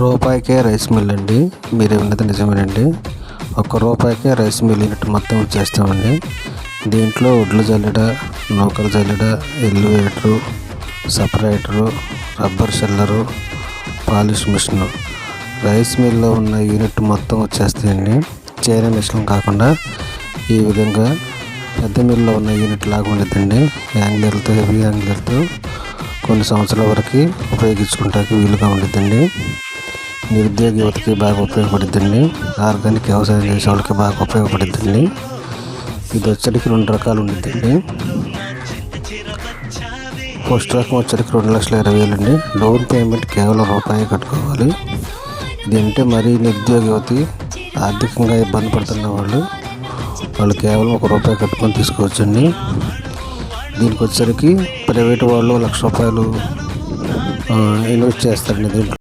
రూపాయికే rice mill అండి. మీరు విన్నది నిజమేనండి. రూపాయికే రైస్ మిల్ యూనిట్ మొత్తం ఇచ్చేస్తామండి. దీంట్లో ఒడ్లు జల్లెడ, నూకలు జల్లెడ, elevator, separator, rubber sheller, polish machine, rice మిల్లో ఉన్న యూనిట్ మొత్తం వచ్చేస్తాయండి. చైనా మిషన్ కాకుండా ఈ విధంగా పెద్ద మిల్లో ఉన్న యూనిట్ లాగా ఉండదండి. యాంగ్లర్లతో, హెవీ యాంగ్లర్తో కొన్ని సంవత్సరాల వరకు ఉపయోగించుకుంటానికి వీలుగా ఉండిద్దండి. నిరుద్యోగ యువతకి బాగా ఉపయోగపడుద్దండి. ఆర్గానిక్ వ్యవసాయం చేసే వాళ్ళకి బాగా ఉపయోగపడుద్దండి. ఇది వచ్చరికి 2 రకాలు ఉండిద్దండి. ఫస్ట్ రకం వచ్చరికి 2,20,000 అండి. డౌన్ పేమెంట్ కేవలం రూపాయి కట్టుకోవాలి. ఇదంటే మరీ నిరుద్యోగ యువతి ఆర్థికంగా ఇబ్బంది పడుతున్న వాళ్ళు కేవలం ₹1 కట్టుకొని తీసుకోవచ్చండి. దీనికి వచ్చరికి ప్రైవేటు వాళ్ళు ₹1,00,000 ఇన్వెస్ట్ చేస్తారండి దీంట్లో.